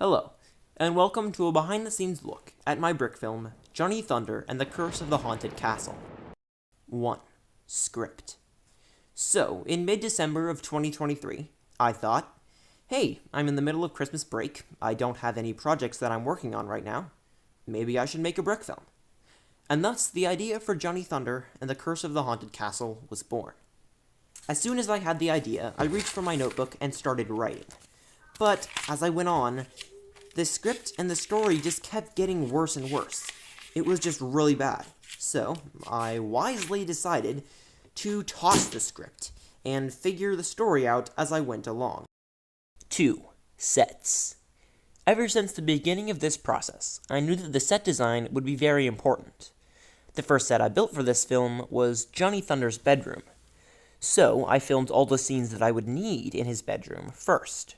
Hello, and welcome to a behind-the-scenes look at my brick film, Johnny Thunder and the Curse of the Haunted Castle. 1. Script. So, in mid-December of 2023, I thought, hey, I'm in the middle of Christmas break, I don't have any projects that I'm working on right now, maybe I should make a brick film. And thus, the idea for Johnny Thunder and the Curse of the Haunted Castle was born. As soon as I had the idea, I reached for my notebook and started writing. But, as I went on, the script and the story just kept getting worse and worse. It was just really bad. So, I wisely decided to toss the script and figure the story out as I went along. 2. Sets. Ever since the beginning of this process, I knew that the set design would be very important. The first set I built for this film was Johnny Thunder's bedroom. So, I filmed all the scenes that I would need in his bedroom first.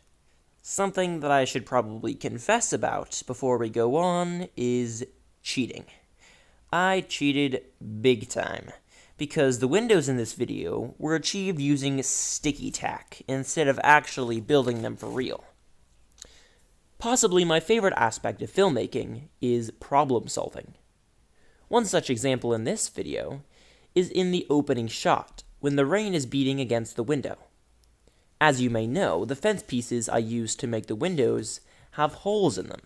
Something that I should probably confess about before we go on is cheating. I cheated big time, because the windows in this video were achieved using sticky tack instead of actually building them for real. Possibly my favorite aspect of filmmaking is problem solving. One such example in this video is in the opening shot, when the rain is beating against the window. As you may know, the fence pieces I used to make the windows have holes in them,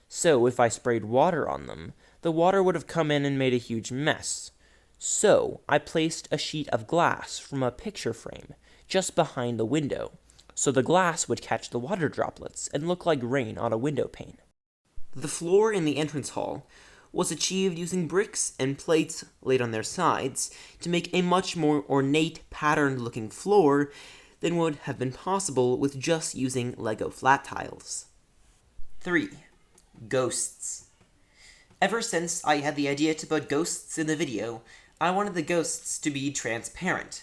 so if I sprayed water on them, the water would have come in and made a huge mess. So I placed a sheet of glass from a picture frame just behind the window, so the glass would catch the water droplets and look like rain on a window pane. The floor in the entrance hall was achieved using bricks and plates laid on their sides to make a much more ornate, patterned-looking floor than would have been possible with just using Lego flat tiles. 3. Ghosts. Ever since I had the idea to put ghosts in the video, I wanted the ghosts to be transparent,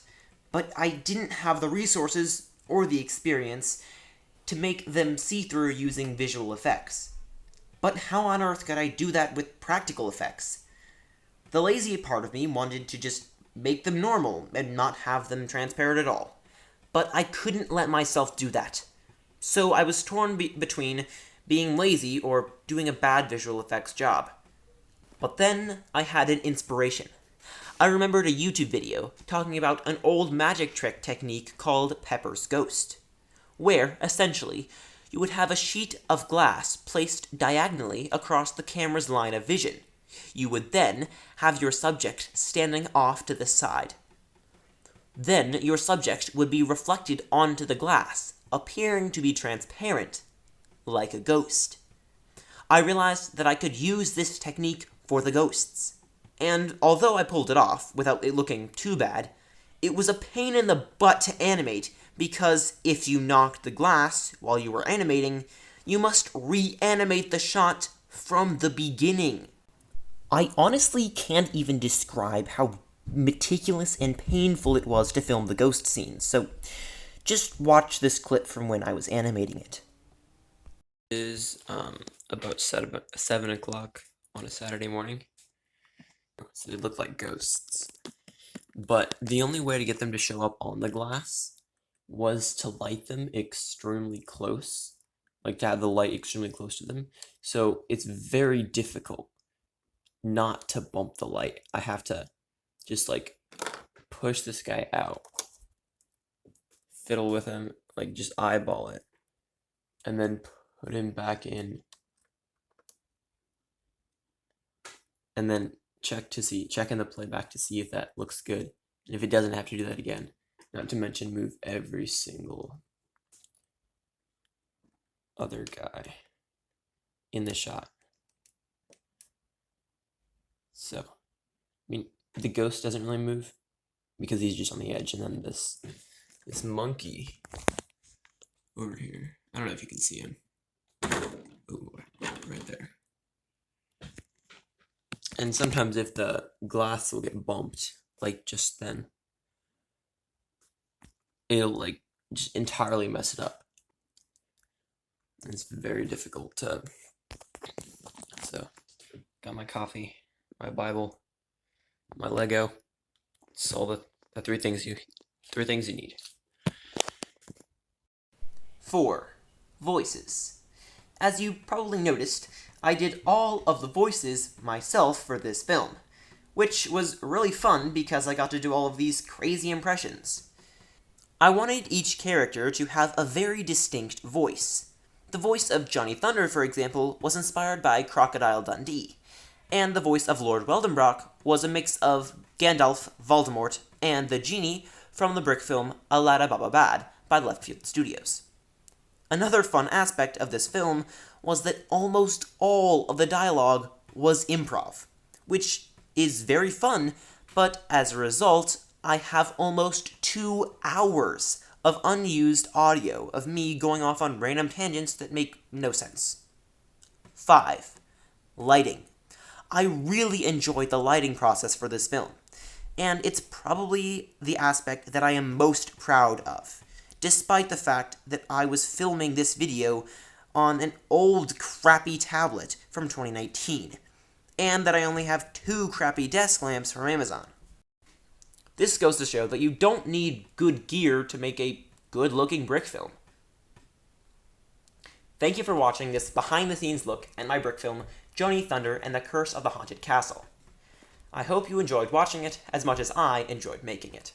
but I didn't have the resources or the experience to make them see-through using visual effects. But how on earth could I do that with practical effects? The lazy part of me wanted to just make them normal and not have them transparent at all. But I couldn't let myself do that. So I was torn between being lazy or doing a bad visual effects job. But then I had an inspiration. I remembered a YouTube video talking about an old magic trick technique called Pepper's Ghost, where, essentially, you would have a sheet of glass placed diagonally across the camera's line of vision. You would then have your subject standing off to the side. Then your subject would be reflected onto the glass, appearing to be transparent, like a ghost. I realized that I could use this technique for the ghosts. And although I pulled it off without it looking too bad, it was a pain in the butt to animate, because if you knocked the glass while you were animating, you must reanimate the shot from the beginning. I honestly can't even describe how meticulous and painful it was to film the ghost scenes, so just watch this clip from when I was animating it. It is about 7 o'clock on a Saturday morning. So they look like ghosts. But the only way to get them to show up on the glass was to light them extremely close, like to have the light extremely close to them. So it's very difficult not to bump the light. I have to just like push this guy out, fiddle with him, like just eyeball it, and then put him back in, and then check in the playback to see if that looks good. And if it doesn't, have to do that again. Not to mention move every single other guy in the shot. So, I mean, the ghost doesn't really move because he's just on the edge, and then this monkey over here. I don't know if you can see him. Ooh, right there. And sometimes if the glass will get bumped, like just then, it'll like just entirely mess it up. It's very difficult to. So, got my coffee, my Bible, my Lego. It's all the three things you need. 4. Voices. As you probably noticed, I did all of the voices myself for this film, which was really fun because I got to do all of these crazy impressions. I wanted each character to have a very distinct voice. The voice of Johnny Thunder, for example, was inspired by Crocodile Dundee, and the voice of Lord Weldenbrock was a mix of Gandalf, Voldemort, and the genie from the Brick film Aladdin Baba Bad by Leftfield Studios. Another fun aspect of this film was that almost all of the dialogue was improv, which is very fun, but as a result, I have almost 2 hours of unused audio of me going off on random tangents that make no sense. 5. Lighting. I really enjoyed the lighting process for this film, and it's probably the aspect that I am most proud of, despite the fact that I was filming this video on an old crappy tablet from 2019, and that I only have 2 crappy desk lamps from Amazon. This goes to show that you don't need good gear to make a good-looking brick film. Thank you for watching this behind-the-scenes look at my brick film, Johnny Thunder and the Curse of the Haunted Castle. I hope you enjoyed watching it as much as I enjoyed making it.